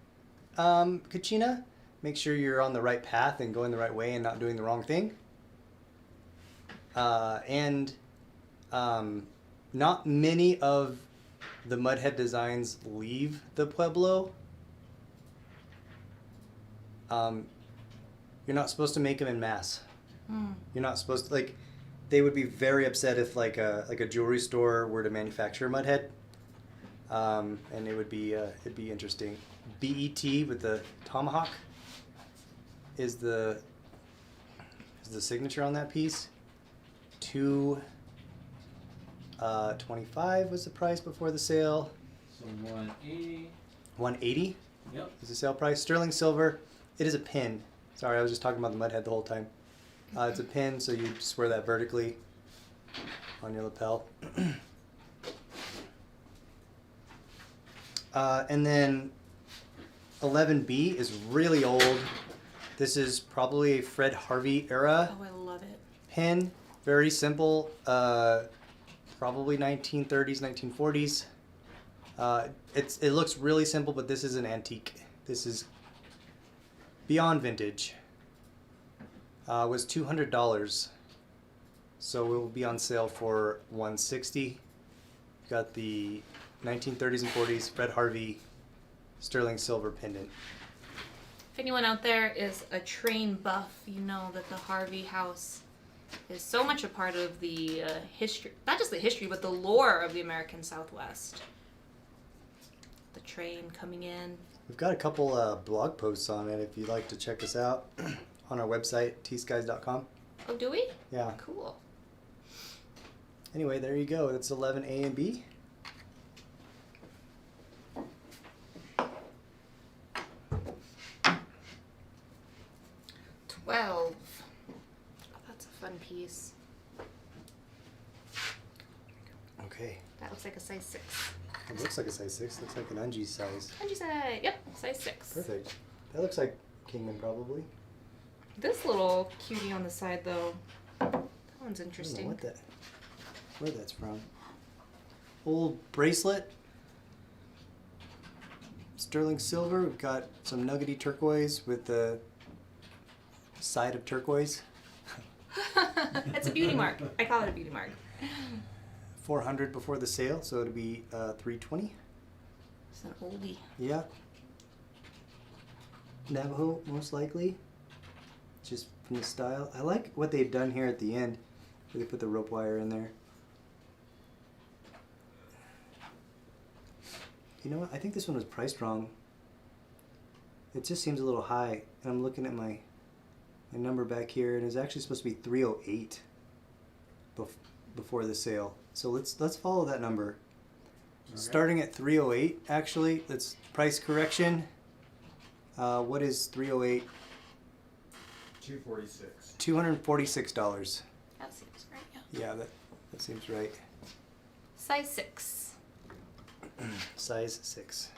Kachina. Make sure you're on the right path and going the right way and not doing the wrong thing. And not many of the mudhead designs leave the Pueblo. You're not supposed to make them in mass. You're not supposed to, like, they would be very upset if like a jewelry store were to manufacture a mud head. And it would be it'd be interesting. BET with the tomahawk is the signature on that piece. $225 was the price before the sale. So 180. 180 Yep. is the sale price. Sterling silver. It is a pin. Sorry, I was just talking about the mud head the whole time. It's a pin, so you just wear that vertically on your lapel. And then 11B is really old. This is probably a Fred Harvey era Oh, I love it. pin. Very simple. Probably 1930s, 1940s. It looks really simple, but this is an antique. This is beyond vintage. Was $200. So it will be on sale for $160. Got the 1930s and 40s Fred Harvey sterling silver pendant. If anyone out there is a train buff, you know that the Harvey house is so much a part of the history, not just the history, but the lore of the American Southwest. The train coming in. We've got a couple blog posts on it if you'd like to check us out on our website, T.Skies.com. Oh, do we? Yeah. Cool. Anyway, there you go. That's 11A and B. Oh, that's a fun piece. Okay. That looks like a size 6. It looks like a size 6. Looks like an ungee size. Ungee size. Yep, size 6. Perfect. That looks like Kingman probably. This little cutie on the side, though, that one's I don't interesting. know where that's from. Old bracelet. Sterling silver. We've got some nuggety turquoise with the side of turquoise. It's a beauty mark. I call it a beauty mark. $400 before the sale, so it'll be $320. It's an oldie. Yeah. Navajo, most likely. Just from the style. I like what they've done here at the end, where they put the rope wire in there. You know what? I think this one was priced wrong. It just seems a little high. And I'm looking at my number back here, and it's actually supposed to be $308 before the sale. So let's follow that number. Okay. Starting at $308, actually, that's price correction. What is $308? $246. $246. That seems right, yeah. Yeah, that seems right. Size 6. Size 6.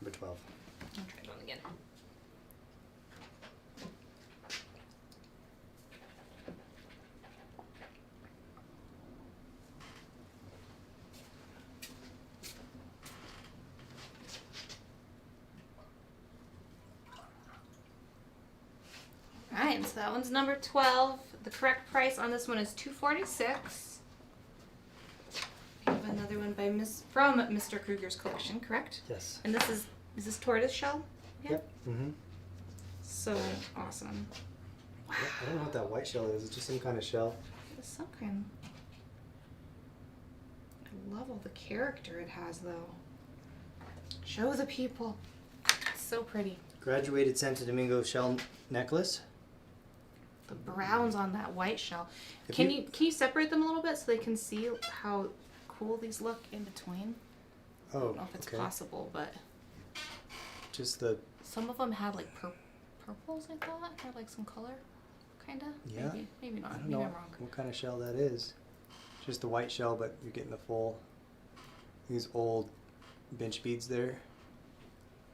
Number 12. I'll try one again. Alright, so that one's number 12. The correct price on this one is $246. We have another one by from Mr. Kruger's collection, correct? Yes. And is this tortoise shell? Yeah. Yep. Mm-hmm. So awesome. I don't know what that white shell is. It's just some kind of shell. It's some kind. I love all the character it has, though. Show the people. It's so pretty. Graduated Santo Domingo shell necklace. The browns on that white shell. If Can you separate them a little bit so they can see how cool these look in between? I Oh, don't know if it's okay. possible, but Just the some of them had like purples. I thought had like some color, kinda. Yeah. Maybe not. I don't Maybe know I'm wrong. what kind of shell that is. Just the white shell, but you're getting the full. These old bench beads there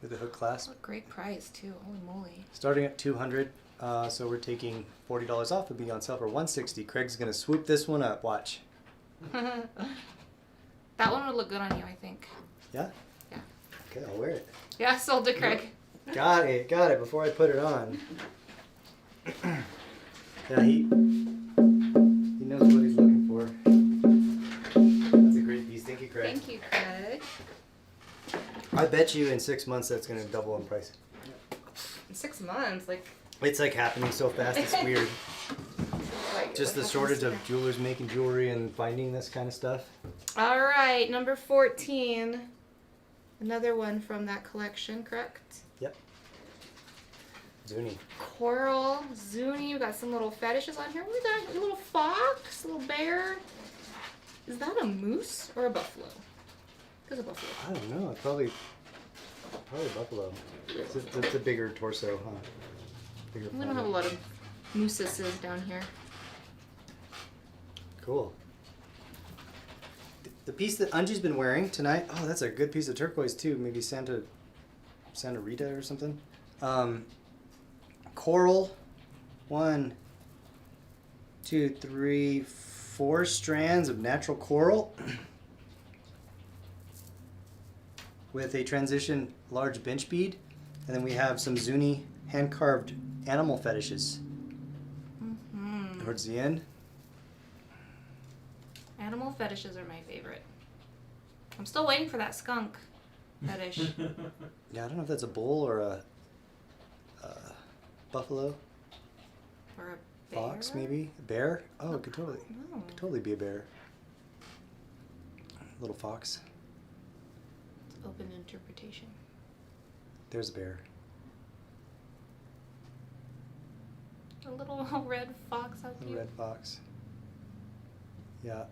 with the hook clasp. What a great price too. Holy moly. Starting at $200, so we're taking $40 off. It'll be on sale for $160. Craig's gonna swoop this one up. Watch. That one would look good on you, I think. Yeah. Yeah. Okay, I'll wear it. Yeah, sold to Craig. Got it. Before I put it on. Yeah, he knows what he's looking for. That's a great piece. Thank you, Craig. Thank you, Craig. I bet you in 6 months that's gonna double in price. In 6 months, like It's like happening so fast. It's weird. just the what shortage happens of jewelers making jewelry and finding this kind of stuff. All right, number 14. Another one from that collection, correct? Yep. Zuni. Coral, Zuni. We got some little fetishes on here. We got a little fox, a little bear. Is that a moose or a buffalo? It's a buffalo. I don't know. It's probably buffalo. It's a bigger torso, huh? Bigger We don't have a lot of mooses down here. Cool. The piece that Anji's been wearing tonight. Oh, that's a good piece of turquoise too. Maybe Santa Rita or something. Coral. 1, 2, 3, 4 strands of natural coral with a transition large bench bead, and then we have some Zuni hand carved animal fetishes towards the end. Animal fetishes are my favorite. I'm still waiting for that skunk fetish. Yeah, I don't know if that's a bull or a buffalo, Or a fox, bear? maybe a bear. Oh, it could No. totally be a bear. Little fox. It's open interpretation. There's a bear. A little red fox, how A cute. red fox. Yeah.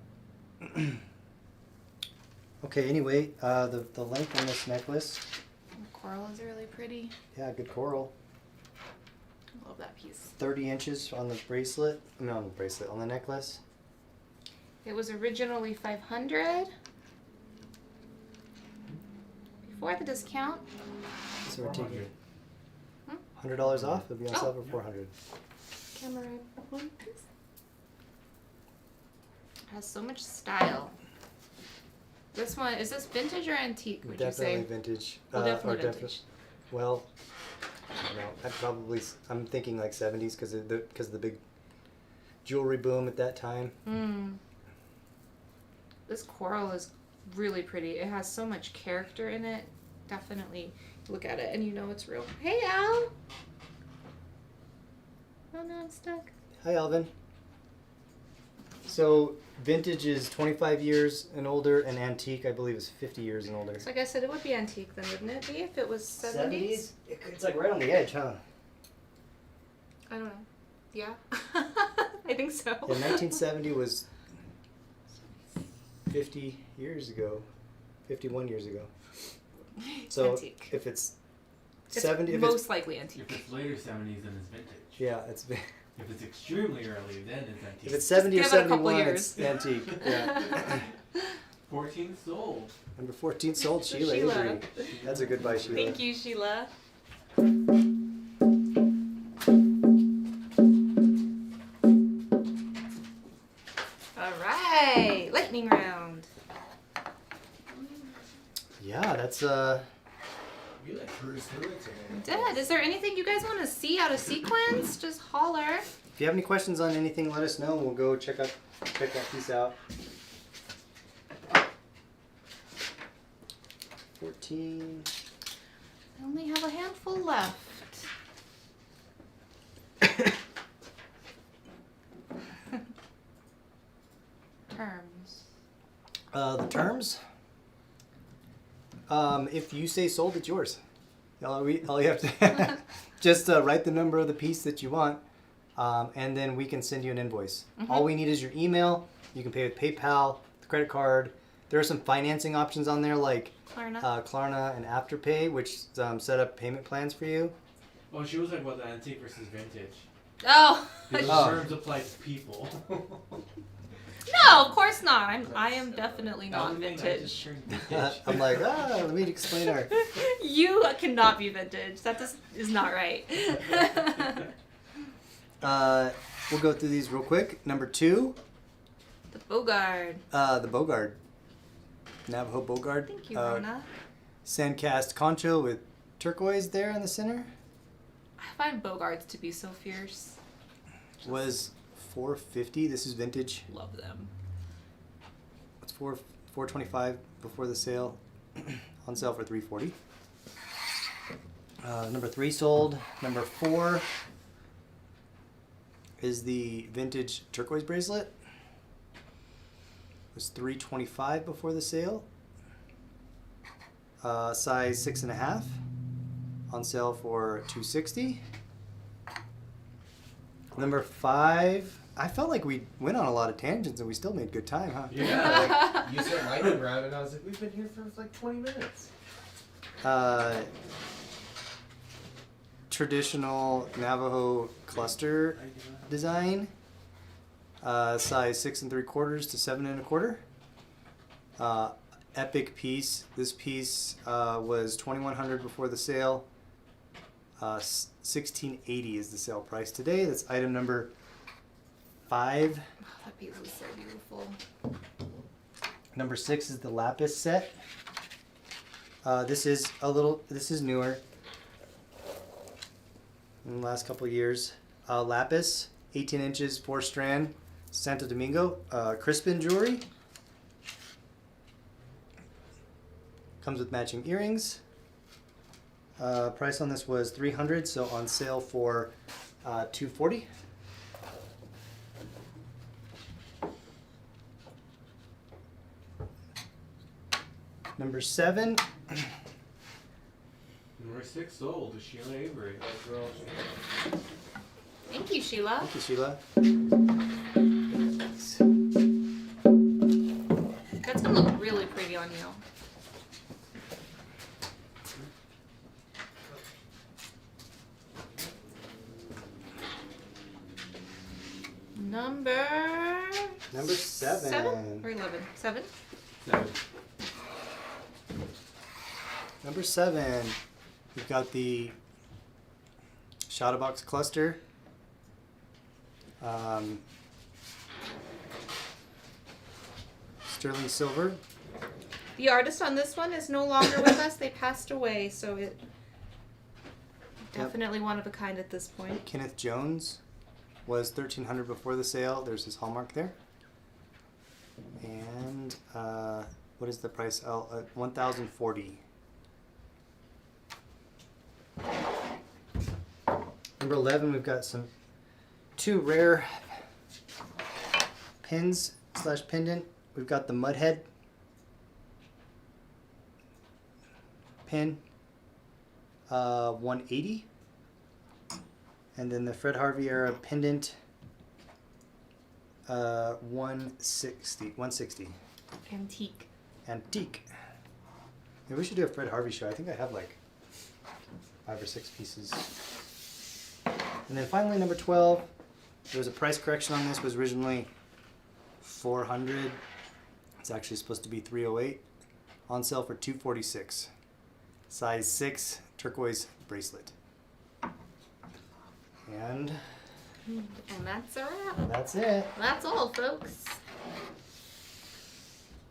Okay. Anyway, the length on this necklace. Coral is really pretty. Yeah, good coral. I love that piece. 30 inches on the bracelet. No, on the bracelet, on the necklace. It was originally $500. Before the discount. So we're taking Hmm? $100 off. It'll be on Oh. sale for 400. Camera one, please. It has so much style. This one, is this vintage or antique, would Definitely you say? vintage. Well, definitely or vintage. Well, I don't know. I'm thinking like 70s because of the big jewelry boom at that time. This coral is really pretty. It has so much character in it. Definitely look at it and you know it's real. Hey, Al! Oh no, I'm stuck. Hi, Alvin. So vintage is 25 years and older, and antique, I believe, is 50 years and older. So like I said, it would be antique then, wouldn't it be? If it was 70s? It's like right on the edge, huh? I don't know. Yeah. I think so. Yeah, 1970 was 50 years ago. 51 years ago. So Antique. if it's It's 70, if most likely If antique. it's later 70s, then it's vintage. yeah, it's If it's extremely early, then it's antique. if it's 70 or give it a couple 71, years. it's antique. Yeah. 14 sold. Number 14 sold, Sheila Sheila. Avery. That's a good buy, Sheila. Thank you, Sheila. All right, lightning round. Yeah, that's We like cruise through it today. Dad, is there anything you guys want to see out of sequence? Just holler. If you have any questions on anything, let us know. We'll go check that piece out. 14. I only have a handful left. Terms. The terms. If you say sold, it's yours. All you have to just write the number of the piece that you want, and then we can send you an invoice. All we need is your email. You can pay with PayPal, the credit card. There are some financing options on there like Klarna. Klarna and Afterpay, which set up payment plans for you. Oh, she was like about the antique versus vintage. Oh. The Oh. terms apply to people. No, of course not. I am definitely not I just vintage. turned vintage. I'm like, let me explain our. You cannot be vintage. That is not right. We'll go through these real quick. Number 2, The Bogard. the Bogard. Navajo Bogard. Thank you, Rona. Sandcast concho with turquoise there in the center. I find Bogards to be so fierce. Was $450. This is vintage. Love them. It's $425 before the sale. On sale for $340. Number 3 sold. Number 4. is the vintage turquoise bracelet. It was $325 before the sale. Size 6.5, on sale for $260. Number 5. I felt like we went on a lot of tangents and we still made good time, huh? Yeah, like, you said lightning round, and I was like, we've been here for like 20 minutes. Traditional Navajo cluster design. Size 6 3/4 to 7 1/4. Epic piece. This piece was $2,100 before the sale. $1,680 is the sale price today. That's item number 5. Oh, that piece is so beautiful. Number 6 is the Lapis Set. This is newer. In the last couple of years. Lapis, 18 inches, 4 strand, Santo Domingo, Crispin jewelry. Comes with matching earrings. Price on this was $300, so on sale for $240. Number 7. Number 6 sold to Sheila Avery. That girl. Thank you, Sheila. Thank you, Sheila. That's gonna look really pretty on you. Number 7. 7 or 11? 7? 7. Number 7. We've got the shadow box cluster. Sterling silver. The artist on this one is no longer with us. They passed away, so it definitely one of a kind at this point. Kenneth Jones was $1,300 before the sale. There's his hallmark there. And what is the price? $1,040. Number 11, we've got 2 rare pins / pendant. We've got the Mudhead pin, $180. And then the Fred Harvey era pendant, $160. Antique. Antique. Maybe we should do a Fred Harvey show. I think I have like 5 or 6 pieces. And then finally, number 12. There was a price correction on this. It was originally $400. It's actually supposed to be $308. On sale for $246. Size 6 turquoise bracelet. And that's a wrap. that's it. That's all, folks.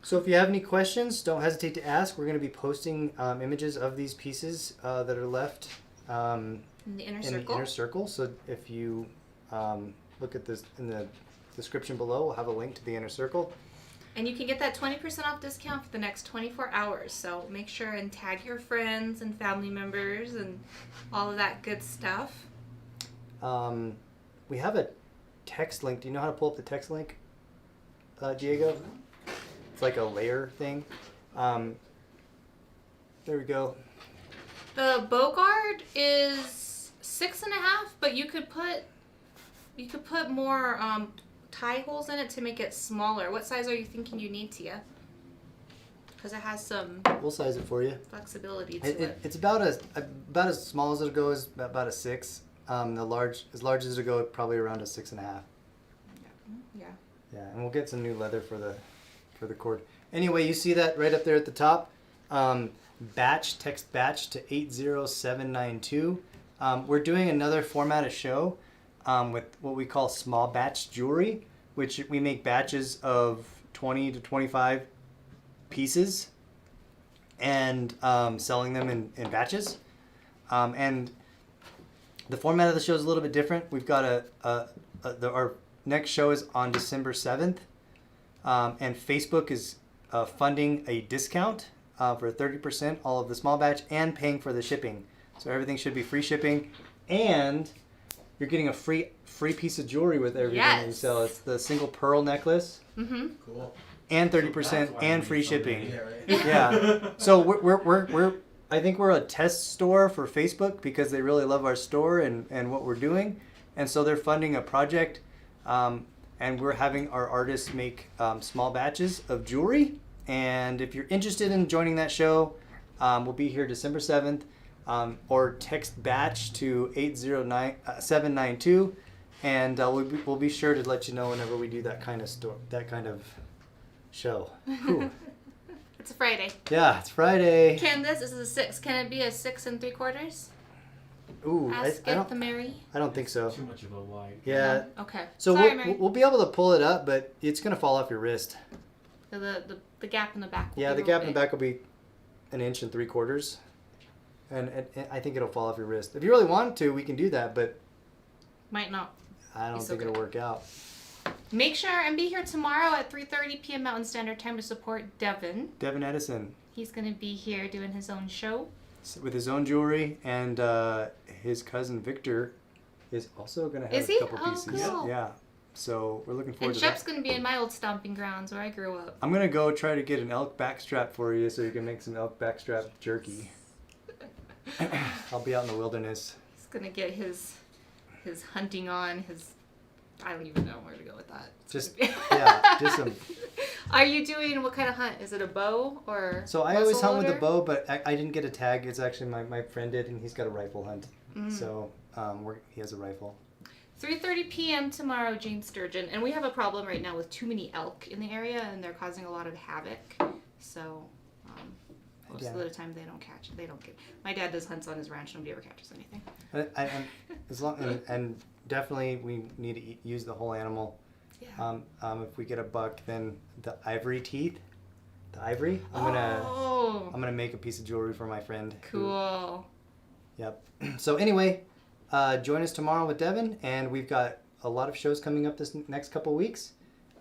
So if you have any questions, don't hesitate to ask. We're going to be posting images of these pieces that are left In the inner in circle. the inner circle. So if you look at this in the description below, we'll have a link to the inner circle. And you can get that 20% off discount for the next 24 hours. So make sure and tag your friends and family members and all of that good stuff. We have a text link. Do you know how to pull up the text link, Diego? It's like a layer thing. There we go. The Bogart is 6.5, but you could put more tie holes in it to make it smaller. What size are you thinking you need, Tia? Because it has some We'll size it for you. flexibility to it. It's about as small as it'll go is about a 6. As large as it'll go, probably around a 6.5. Yeah. Yeah, and we'll get some new leather for the cord. Anyway, you see that right up there at the top. Text batch to 80792. We're doing another format of show with what we call small batch jewelry, which we make batches of 20 to 25 pieces and selling them in batches. And the format of the show is a little bit different. We've got our next show is on December 7th, and Facebook is funding a discount for 30% all of the small batch and paying for the shipping. So everything should be free shipping. And you're getting a free piece of jewelry with everything that you Yes. sell. It's the single pearl necklace Mm-hmm. Cool. and So 30% that's why and we free need so shipping. many. Yeah, right. Yeah. So we're I think we're a test store for Facebook because they really love our store and what we're doing, and so they're funding a project, and we're having our artists make small batches of jewelry. And if you're interested in joining that show, we'll be here December 7th, or text batch to 809-792, and we'll be sure to let you know whenever we do that kind of show. Whew. It's a Friday. Yeah, it's Friday. This is a 6. Can it be a 6 3/4? Ooh, Ask I it the don't. Mary. I don't think so. Too much of a light. Yeah. Okay. So Sorry, we'll, Mary. we'll be able to pull it up, but it's gonna fall off your wrist. The gap in the back. Will Yeah, be the real gap in the big. back will be 1 3/4, and I think it'll fall off your wrist. If you really want to, we can do that, but Might not. I don't It's think okay. it'll work out. Make sure and be here tomorrow at 3:30 p.m. Mountain Standard Time to support Devin. Devin Edison He's gonna be here doing his own show. with his own jewelry, and his cousin Victor is also gonna have Is a he? couple Oh, pieces. cool. Yeah. So we're looking forward And to Shep's that. gonna be in my old stomping grounds where I grew up. I'm gonna go try to get an elk backstrap for you so you can make some elk backstrap jerky. I'll be out in the wilderness. He's gonna get his hunting on. I don't even know where to go with that. It's Just gonna be- yeah, just some. Are you doing what kind of hunt? Is it a bow or? So I always hunt with a muzzleloader? bow, but I didn't get a tag. It's actually my friend did, and he's got a rifle hunt. Mm. So he has a rifle. 3:30 p.m. tomorrow, James Sturgeon. And we have a problem right now with too many elk in the area, and they're causing a lot of havoc. So most Yeah. of the time they don't catch. They don't get. My dad does hunts on his ranch. Nobody ever catches anything. And as long and definitely we need to use the whole animal. Yeah. If we get a buck, then the ivory teeth, I'm Oh, gonna make a piece of jewelry for my friend. cool. Yep. So anyway, join us tomorrow with Devin, and we've got a lot of shows coming up this next couple weeks.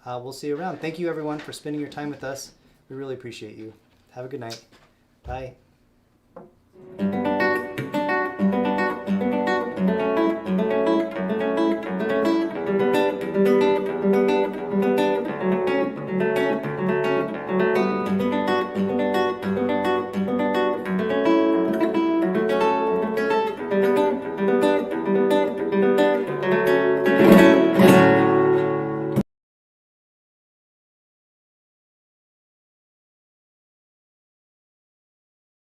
We'll see you around. Thank you everyone for spending your time with us. We really appreciate you. Have a good night. Bye.